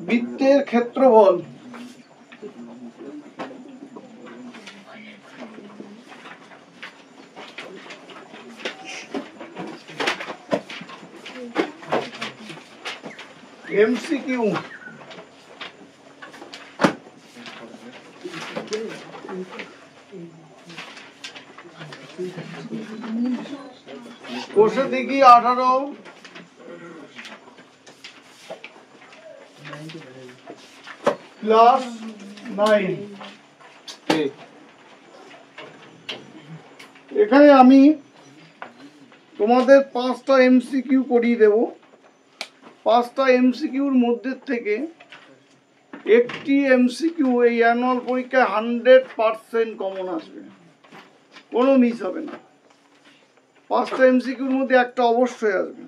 বৃত্তের ক্ষেত্রফল MCQ কোষে দেখি 18 প্লাস 9। এখানে আমি তোমাদের 5টা MCQ করিয়ে দেব। 5টা MCQর মধ্যে থেকে একটি MCQ এই অ্যানুয়াল পরীক্ষায় 100% কমন আসবে, কোনো মিস হবে না। 5টা MCQর মধ্যে একটা অবশ্যই আসবে।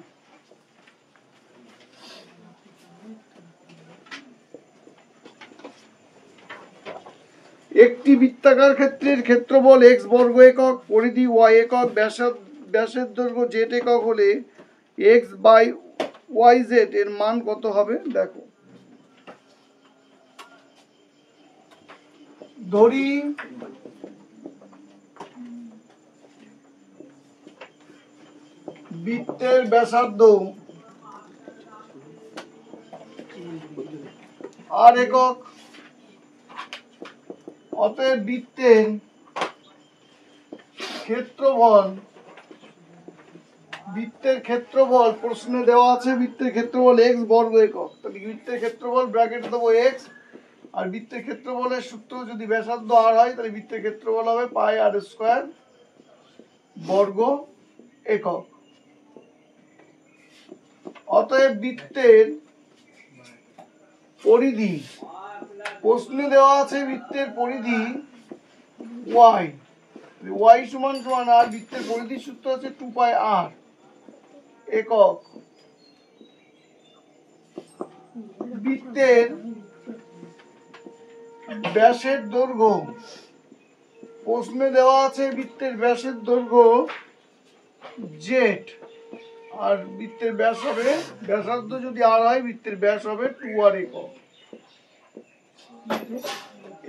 একটি বৃত্তাকার ক্ষেত্রের ক্ষেত্রফল x বর্গ একক, পরিধি y একক, ব্যাসের দৈর্ঘ্য z একক হলে x বাই yz এর মান কত হবে দেখো। ধরি বৃত্তের ব্যাসার্ধ r একক, অতএব বৃত্তের ক্ষেত্রফল প্রশ্নে দেওয়া আছে বৃত্তের ক্ষেত্রফল x বর্গ একক। তাহলে বৃত্তের ক্ষেত্রফল ব্র্যাকেটে দেবো x, আর বৃত্তের ক্ষেত্রফলের সূত্র যদি ব্যাসার্ধ r হয় তাহলে বৃত্তের ক্ষেত্রফল হবে পাই r স্কয়ার বর্গ একক। অতএব বৃত্তের পরিধি, প্রশ্নে দেওয়া আছে বৃত্তের পরিধি y সমান সমান আর বৃত্তের পরিধির সূত্র আছে 2 পাই r একক। বৃত্তের ব্যাসের দৈর্ঘ্য, প্রশ্নে দেওয়া আছে বৃত্তের ব্যাসের দৈর্ঘ্য z, আর বৃত্তের ব্যাস হবে, ব্যাসার্ধ যদি r হয় বৃত্তের ব্যাস হবে 2r একক।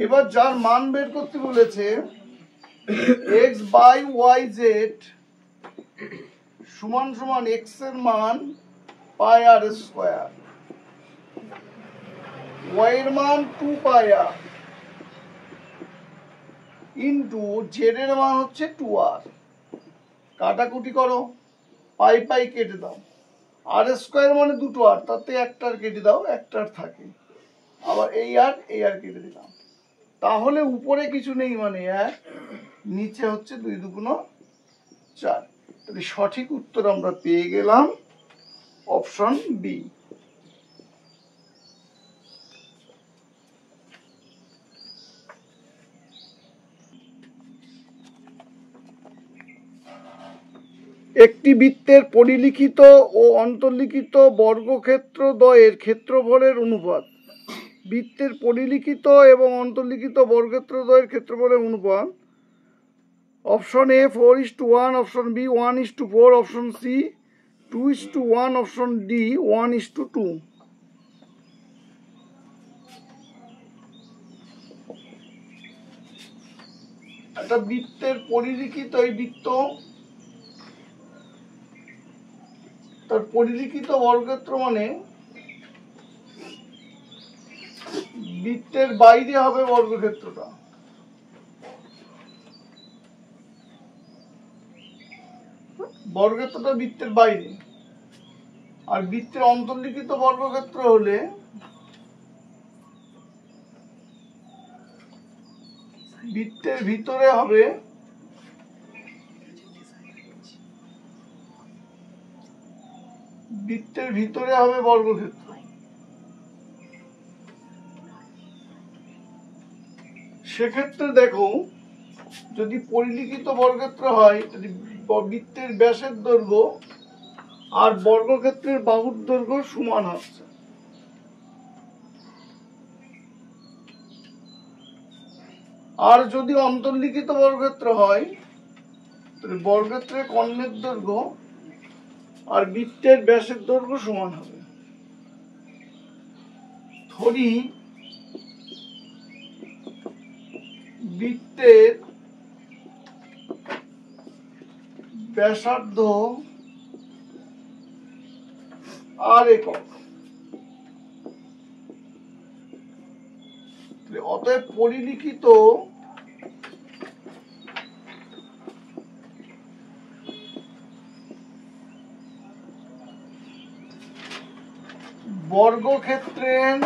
এবার যার মান বের করতে বলেছে x বাই yz সমান সমান x এর মান পাই r স্কয়ার, y এর মান 2 পাই r ইন্টু z এর মান হচ্ছে 2r। কাটাকুটি করো, পাই পাই কেটে দাও, আর স্কয়ার মানে দুটো আর, তাতে একটার কেটে দাও, একটার থাকে, আবার এই আর কেটে দিলাম। তাহলে উপরে কিছু নেই মানে 1, নিচে হচ্ছে 2 দুগুণ 4। তাহলে সঠিক উত্তর আমরা পেয়ে গেলাম অপশন বি। একটি বৃত্তের পরিলিখিত ও অন্তর্লিখিত বর্গক্ষেত্র দ্বয়ের ক্ষেত্রফলের অনুপাত। বৃত্তের পরিলিখিত এবং অন্তর্লিখিত বর্গক্ষেত্র দ্বয়ের ক্ষেত্রফলের অনুপাত। Option A 4:1, option B 1:4, option C 2:1, option D 1:2। একটা বৃত্তের পরিলিখিত, এই বৃত্ত তার পরিলিখিত বর্গক্ষেত্র মানে বৃত্তের বাইরে হবে বর্গক্ষেত্রটা, বর্গক্ষেত্রটা বৃত্তের বাইরে। আর বৃত্তের অন্তর্লিখিত বর্গক্ষেত্র হলে বৃত্তের ভিতরে হবে বর্গক্ষেত্র। সেক্ষেত্রে দেখো, যদি পরিলিখিত বর্গক্ষেত্র হয় তাহলে বৃত্তের ব্যাসের দৈর্ঘ্য আর বর্গক্ষেত্রের বাহুর দৈর্ঘ্য সমান হচ্ছে। আর যদি অন্তর্লিখিত বর্গক্ষেত্র হয় তাহলে বর্গক্ষেত্রের কর্ণের দৈর্ঘ্য আর বৃত্তের ব্যাসের দৈর্ঘ্য সমান হবে। ধরি বৃত্তের ব্যাসার্ধ আর একক, অতএব পরিলিখিত বর্গক্ষেত্রের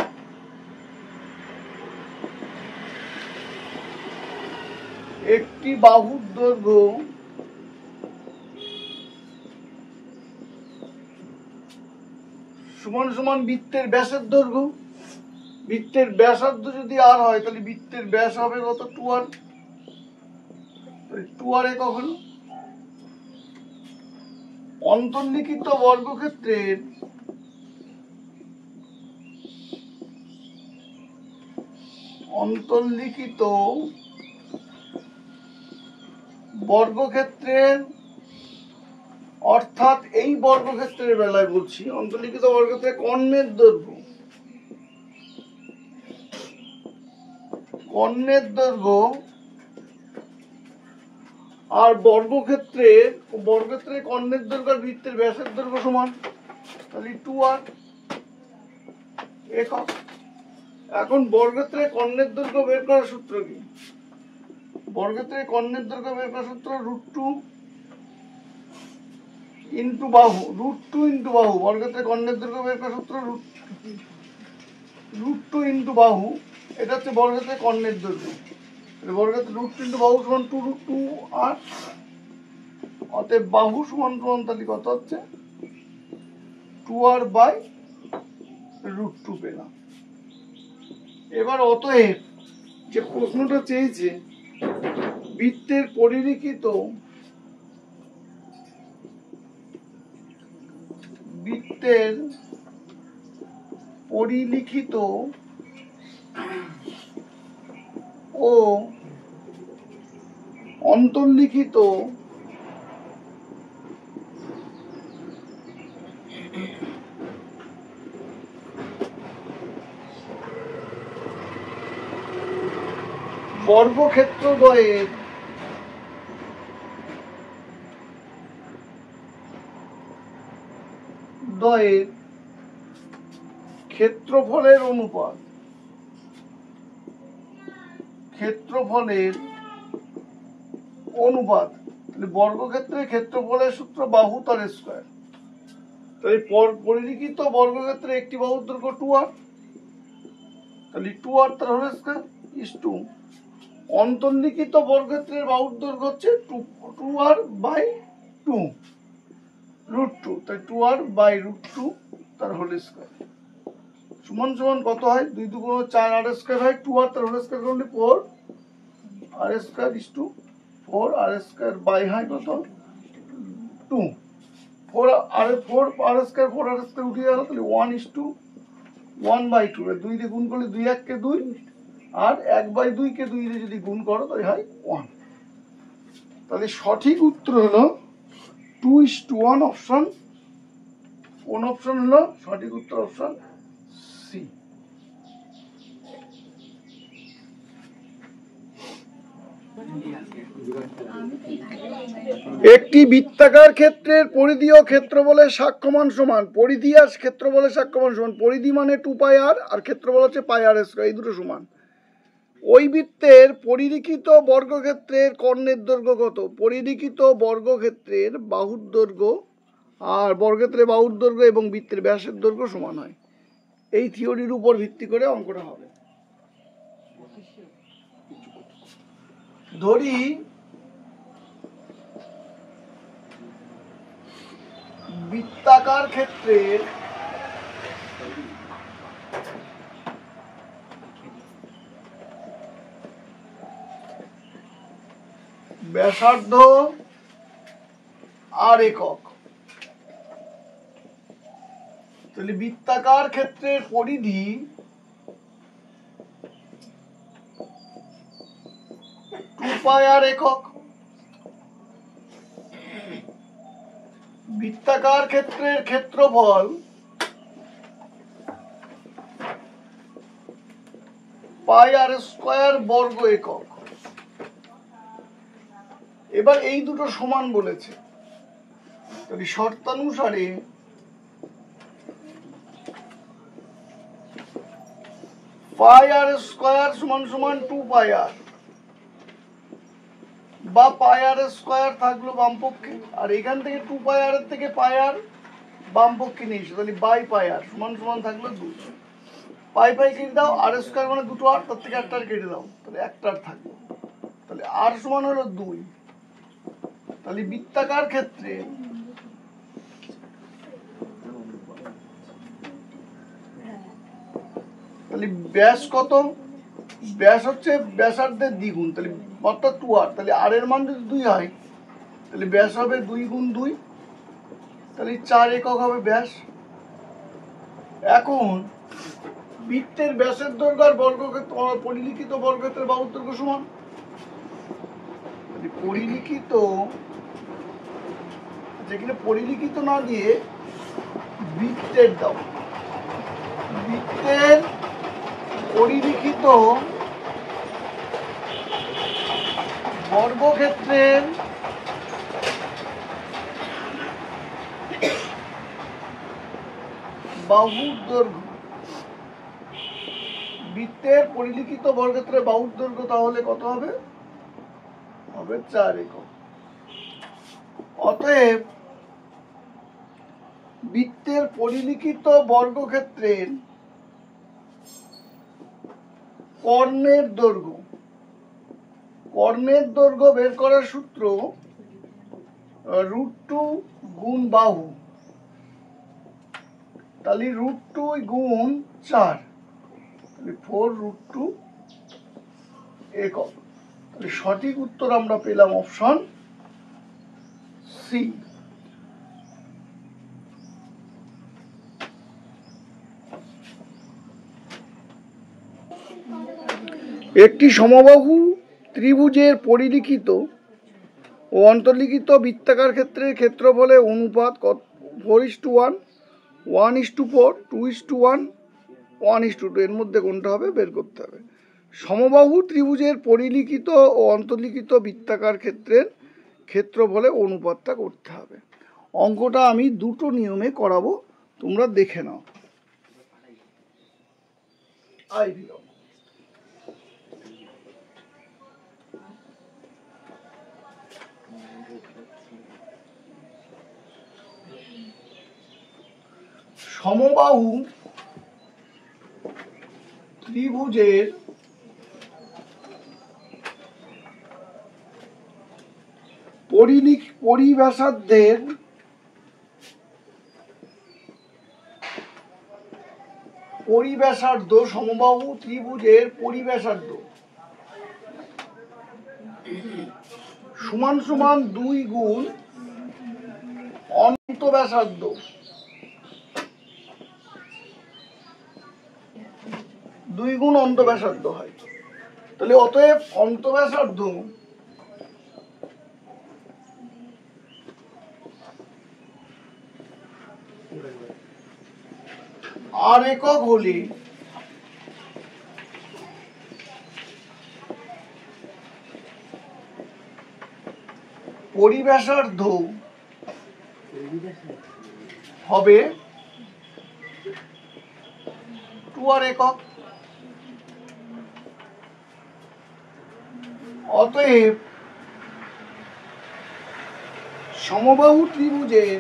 একটি বাহুর দৈর্ঘ্য সমান সমান বৃত্তের ব্যাসের দৈর্ঘ্য। বৃত্তের ব্যাসার্ধ যদি আর হয় তাহলে বৃত্তের ব্যাস হবে কত? 2r। 2r একক হলো। অন্তর্লিখিত বর্গক্ষেত্রের অর্থাৎ এই বর্গক্ষেত্রের বেলায় বলছি, অন্তর্লিখিত বর্গক্ষেত্রের কর্ণের দৈর্ঘ্য আর বর্গক্ষেত্রের কর্ণের দৈর্ঘ্য আর বৃত্তের ব্যাসের দৈর্ঘ্য সমান, তাহলে 2r একক। এখন বর্গক্ষেত্রের কর্ণের দৈর্ঘ্য বের করার সূত্র কি? বর্গক্ষেত্রের কর্ণের দৈর্ঘ্য বের করার সূত্র √2 ইন্টু বাহু। √2 ইন্টু বাহু। বর্গক্ষেত্রের কর্ণের দৈর্ঘ্য বের করার সূত্র √2 ইন্টু বাহু। এটা হচ্ছে বর্গক্ষেত্রের কর্ণের দৈর্ঘ্য। বর্গক্ষেত্রের √2 ইন্টু বাহু সমান 2√2r। অতএব বাহু সমান তাহলে কত হচ্ছে? 2r/√2 পেলাম। এবার অতএব যে প্রশ্নটা চেয়েছে, বৃত্তের পরিলিখিত ও অন্তর্লিখিত বর্গক্ষেত্রদ্বয়ের ক্ষেত্রফলের অনুপাত বর্গক্ষেত্রের ক্ষেত্রফলের সূত্র বাহু তার স্কয়ার। তাহলে পরিলিখিত বর্গক্ষেত্রে একটি বাহুর দৈর্ঘ্য 2r, তাহলে 2r তার হোল স্কয়ার ইজ টু অন্তর্লিখিত বর্গক্ষেত্রের বাহুর দৈর্ঘ্য হচ্ছে 2r/2 √2, তাই 2r/√2 তার হোল স্কয়ার সমান সমান কত হয়? 2 2 গুণ 4 r স্কয়ার হয়। 2r তার হোল স্কয়ার করলে 4 r square is to 4 r square by হয় কত? 2। 4 r স্কয়ার 4 r স্কয়ার উঠে গেল, তাহলে 1:1/2। 2 দিয়ে গুণ করলে 2 1 কে 2, আর 1/2 কে 2 দিয়ে যদি গুণ করো তাহলে হয় 1। তাহলে সঠিক উত্তর হলো 2:1 অপশন। কোন অপশন হলো সঠিক উত্তর? Option C. একটি বৃত্তাকার ক্ষেত্রের পরিধি ও ক্ষেত্রফলের সাক্ষ্যমান সমান। পরিধি আর ক্ষেত্রফলের সাক্ষ্যমান সমান। পরিধি মানে 2πr আর ক্ষেত্রফল হচ্ছে πr স্কয়ার, এই দুটো সমান। ওই বৃত্তের পরিলিখিত বর্গক্ষেত্রের কর্ণের দৈর্ঘ্য কত? পরিলিখিত বর্গক্ষেত্রের বাহুর দৈর্ঘ্য আর বর্গক্ষেত্রের বাহুর দৈর্ঘ্য এবং বৃত্তের ব্যাসের দৈর্ঘ্য সমান হয়। এই থিওরির উপর ভিত্তি করে অঙ্কটা হবে। ধরি বৃত্তাকার ক্ষেত্রের ব্যাসার্ধ আর একক, তাহলে বৃত্তাকার ক্ষেত্রের পরিধি পাই আর একক। বৃত্তাকার ক্ষেত্রের ক্ষেত্রফল পাই আর স্কয়ার বর্গ একক। এবার এই দুটো সমান বলেছে, তাহলে শর্তানুসারে পাই আর স্কয়ার সমান সমান 2 পাই আর, বা পাই আর স্কয়ার থাকলো বামপক্ষে, আর এখান থেকে 2 পাই আর এর থেকে পাই আর বামপক্ষে নিয়ে এসে তাহলে বাই পাই আর সমান সমান থাকলো 2। পাই পাই কেটে দাও, আর স্কয়ার মানে দুটো আর, তার থেকে একটা কেটে দাও, তাহলে একটা থাকলো, তাহলে আর সমান হলো 2। তাহলে বৃত্তাকার ক্ষেত্রে তাহলে ব্যাস কত? ব্যাস হচ্ছে ব্যাসার্ধের দ্বিগুণ, তাহলে অর্থাৎ 2 আর, তাহলে আর এর মান যদি 2 হয় তাহলে ব্যাস হবে 2 গুণ 2, তাহলে 4 একক হবে ব্যাস। এখন বৃত্তের ব্যাসের দৈর্ঘ্য আর বর্গক্ষেত্র পরিলিখিত বর্গক্ষেত্রের বাহুর দৈর্ঘ্য সমান। পরিলিখিত, যেখানে পরিলিখিত না দিয়ে বৃত্তের দাও, বৃত্তের পরিলিখিত বর্গক্ষেত্রের বাহুর দৈর্ঘ্য, বৃত্তের পরিলিখিত বর্গক্ষেত্রের বাহুর দৈর্ঘ্য তাহলে কত হবে? হবে 4 একক। অতএব বৃত্তের পরিলিখিত বর্গক্ষেত্রের কর্ণের দৈর্ঘ্য, কর্ণের দৈর্ঘ্য বের করার সূত্র √2 গুণ বাহু, তাহলে √2 গুণ 4, তাহলে 4√2 একক। তাহলে সঠিক উত্তর আমরা পেলাম অপশন সি। একটি সমবাহু ত্রিভুজের পরিলিখিত ও অন্তর্লিখিত বৃত্তাকার ক্ষেত্রের ক্ষেত্রফলের অনুপাত 4:1, 1:4, 2:1, 1:2, এর মধ্যে কোনটা হবে বের করতে হবে। সমবাহু ত্রিভুজের পরিলিখিত ও অন্তর্লিখিত বৃত্তাকার ক্ষেত্রের ক্ষেত্রফলে অনুপাতটা করতে হবে। অঙ্কটা আমি দুটো নিয়মে করাবো, তোমরা দেখে নাও। সমবাহু ত্রিভুজের পরিব্যাসার্ধের সমবাহু ত্রিভুজের পরিব্যাসার্ধ সমান সমান 2 গুণ অন্তব্যাসার্ধ, 2 গুণ অন্তব্যাসার্ধ হয়। তাহলে অতএব অন্তব্যাসার্ধ আর একক হলে পরিব্যাসার্ধ হবে 2 আর একক। অতএব সমবাহু ত্রিভুজের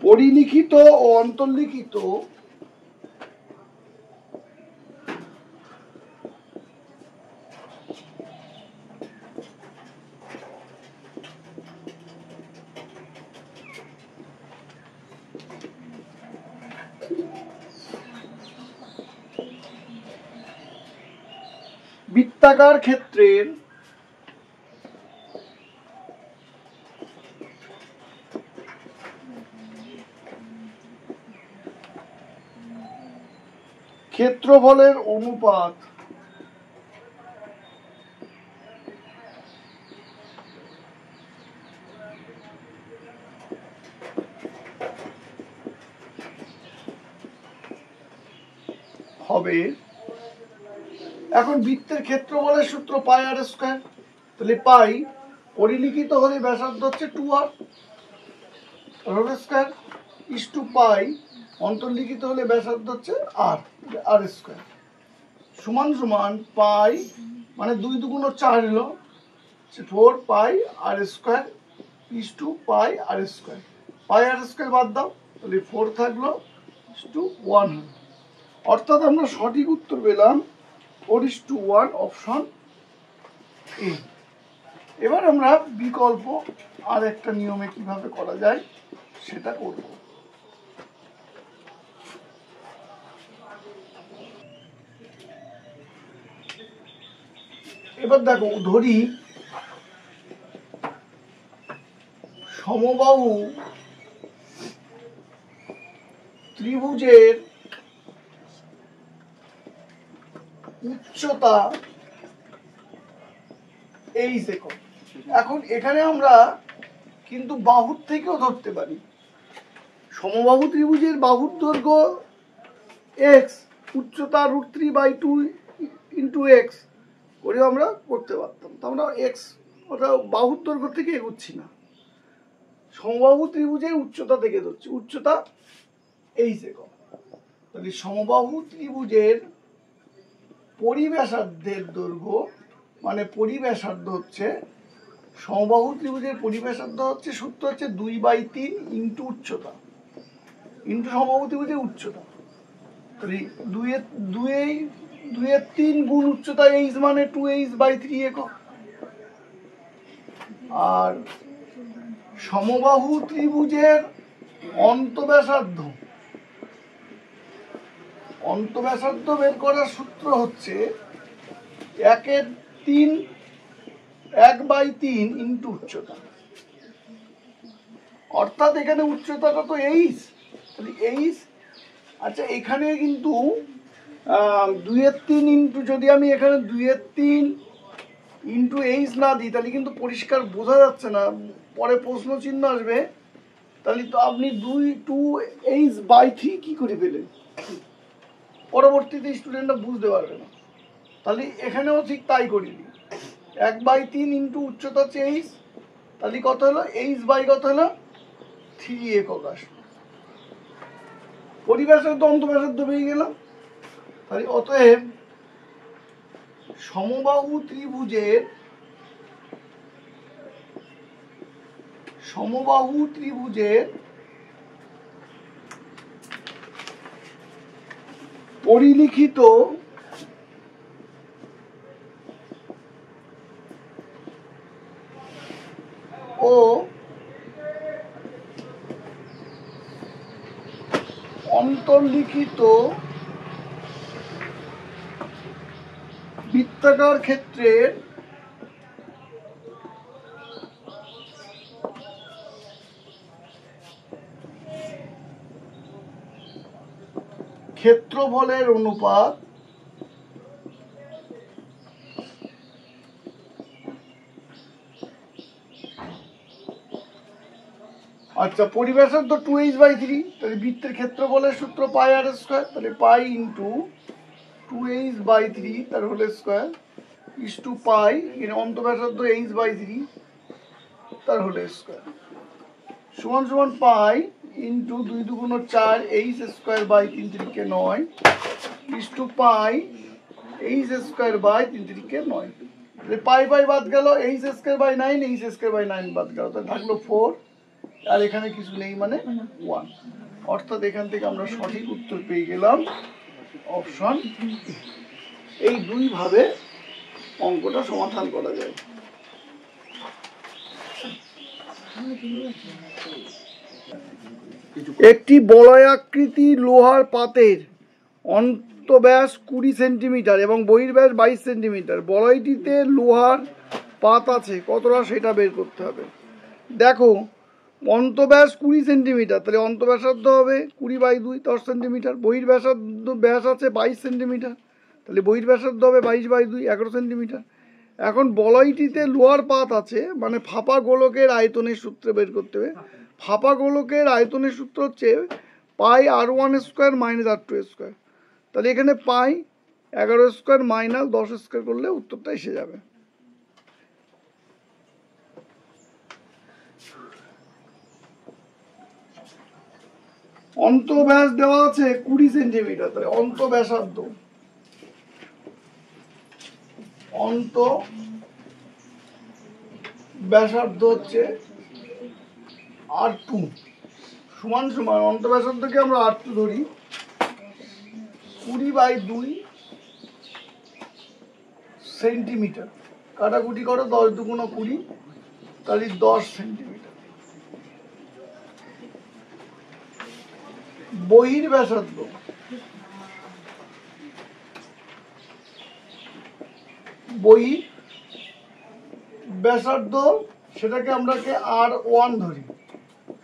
পরিলিখিত ও অন্তর্লিখিত বৃত্তাকার ক্ষেত্রের ক্ষেত্রফলের অনুপাত হবে, এখন বৃত্তের ক্ষেত্রফলের সূত্র পাই আর স্কয়ার, তাহলে পাই পরিলিখিত হলে ব্যাসার্ধ হচ্ছে 2r whole square is to পাই অন্তর্লিখিত হলে ব্যাসার্ধ হচ্ছে আর আর স্কয়ার সমান সমান পাই মানে 2 দুগুণ 4 হলো 4 পাই আর square is to pi R square, pi R square বাদ দাও তাহলে 4 থাকলো ইস টু 1, অর্থাৎ আমরা সঠিক উত্তর পেলাম 4:1 অপশন এ। এবার আমরা বিকল্প আর একটা নিয়মে কিভাবে করা যায় সেটা করব। এবার দেখো ধরি সমবাহু ত্রিভুজের উচ্চতা এই একক। এখন এখানে আমরা কিন্তু বাহুর থেকেও ধরতে পারি, সমবাহু ত্রিভুজের বাহুর দৈর্ঘ্য x, উচ্চতা √3/2 ইন্টু x করেও আমরা করতে পারতাম। তো আমরা x ওটা বাহুর দৈর্ঘ্য থেকে এগোচ্ছি না, সমবাহু ত্রিভুজের উচ্চতা থেকে ধরছি, উচ্চতা এই একক। তাহলে সমবাহু ত্রিভুজের পরিব্যাসার্ধের দৈর্ঘ্য মানে পরিব্যাসার্ধ হচ্ছে, সমবাহু ত্রিভুজের পরিব্যাসার্ধ হচ্ছে সূত্র হচ্ছে 2/3 ইন্টু উচ্চতা ইন্টু সমবাহু ত্রিভুজের উচ্চতা, তাহলে 2/3 গুণ উচ্চতা h মানে 2h/3 একক। আর সমবাহু ত্রিভুজের অন্তব্যাসার্ধ বের করার সূত্র হচ্ছে 1/3 ইন্টু উচ্চতা, অর্থাৎ এখানে উচ্চতাটা তো h, তাহলে h। আচ্ছা এখানে কিন্তু 2/3 ইন্টু, যদি আমি এখানে 2/3 ইন্টু h না দিই তাহলে কিন্তু পরিষ্কার বোঝা যাচ্ছে না, পরে প্রশ্ন চিহ্ন আসবে, তাহলে তো আপনি 2h/3 কি করে পেলেন, পরবর্তীতে স্টুডেন্টরা বুঝতে পারবে না। তাহলে এখানেও ঠিক তাই করিনি, 1/3 ইন্টু উচ্চতা হচ্ছে h, তাহলে কত হলো h/ কত হলো 3 একক আসলো, পরিব্যাসার্ধ অন্তব্যাসার্ধ পেয়ে গেলাম। তাহলে অতএব সমবাহু ত্রিভুজের পরিলিখিত ও অন্তর্লিখিত বৃত্তাকার ক্ষেত্রের ক্ষেত্রফলের অনুপাত আচ্ছা পরিব্যাসার্ধ 2h/3, তাহলে বৃত্তের ক্ষেত্রফলের সূত্র পাই আর স্কয়ার, তাহলে পাই ইন্টু 2h/3 তার whole square is to pi অন্তব্যাসার্ধ h/3 তার হোল স্কয়ার সমান সমান পাই ইন্টু 2 দুগুণ 4 h²/3 3 9 is to pi h²/3 9, তাহলে পাই পাই বাদ গেল, h²/9 h²/9 বাদ গেল, তাহলে থাকলো 4, আর এখানে কিছু নেই মানে 1, অর্থাৎ এখান থেকে আমরা সঠিক উত্তর পেয়ে গেলাম অপশন। এই দুই ভাবে অঙ্কটা সমাধান করা যায়। একটি বলয়াকৃতি লোহার পাতের অন্তব্যাস 20 সেন্টিমিটার এবং বহির্ব্যাস 22 সেন্টিমিটার, বলয়টিতে লোহার পাত আছে কতটা সেটা বের করতে হবে। দেখো অন্তব্যাস 20 সেন্টিমিটার, তাহলে অন্তব্যাসার্ধ হবে 20/2 10 সেন্টিমিটার। ব্যাস আছে 22 সেন্টিমিটার, তাহলে বহির্ব্যাসার্ধ হবে 22/2 11 সেন্টিমিটার। এখন বলয়টিতে লোহার পাত আছে, মানে ফাঁপা গোলকের আয়তনের সূত্র বের করতে হবে। ফাঁপা গোলকের আয়তনের সূত্র হচ্ছে পাই r1² মাইনাস r2²। তাহলে এখানে পাই 11² মাইনাস 10² করলে উত্তরটা এসে যাবে। অন্তব্যাস দেওয়া আছে 20 সেন্টিমিটার, তাহলে অন্তব্যাসার্ধ হচ্ছে r2 সমান সমান অন্তব্যাসার্ধকে আমরা r2 ধরি 20/2 সেন্টিমিটার। কাটাকুটি করো, 10 দুগুণ 20, তাহলে 10 সেন্টিমিটার। বহির্ব্যাসার্ধ সেটাকে আমরা r1 ধরি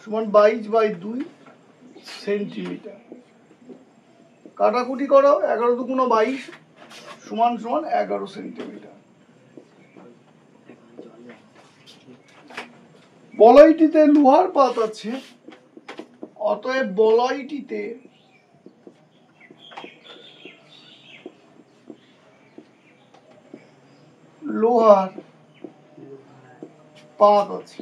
সমান 22/2 সেন্টিমিটার। কাটাকুটি করো, 11 দুগুণ 22 সমান সমান 11 সেন্টিমিটার। বলয়টিতে লোহার পাত আছে, অতএব বলয়টিতে লোহার পাত আছে।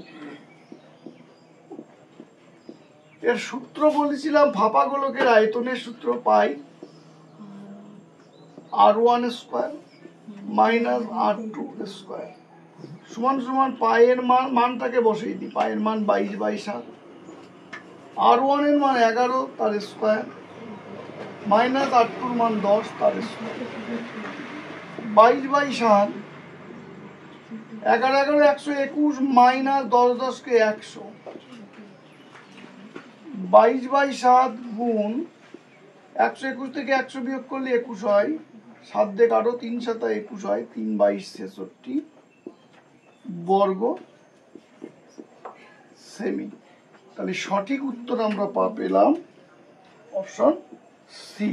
এর সূত্র বলেছিলাম ফাঁপা গোলকের আয়তনের সূত্র পাই r1² মাইনাস r2² সমান সমান পায়ের মানটাকে বসিয়ে দিই। পায়ের মান 22/7, r1 এর মান 11 তার স্কোয়ার মাইনাস r2 মান 10 তার স্কোয়ার। 22/7 11 11 121 মাইনাস 10 10 কে 100। 22/7 গুণ 121 থেকে 100 বিয়োগ করলে 21 হয়, 7 দিয়ে কাটো, 3 7 21 হয়, 3 22 66 বর্গ সেমি। তাহলে সঠিক উত্তর আমরা পেলাম অপশন সি।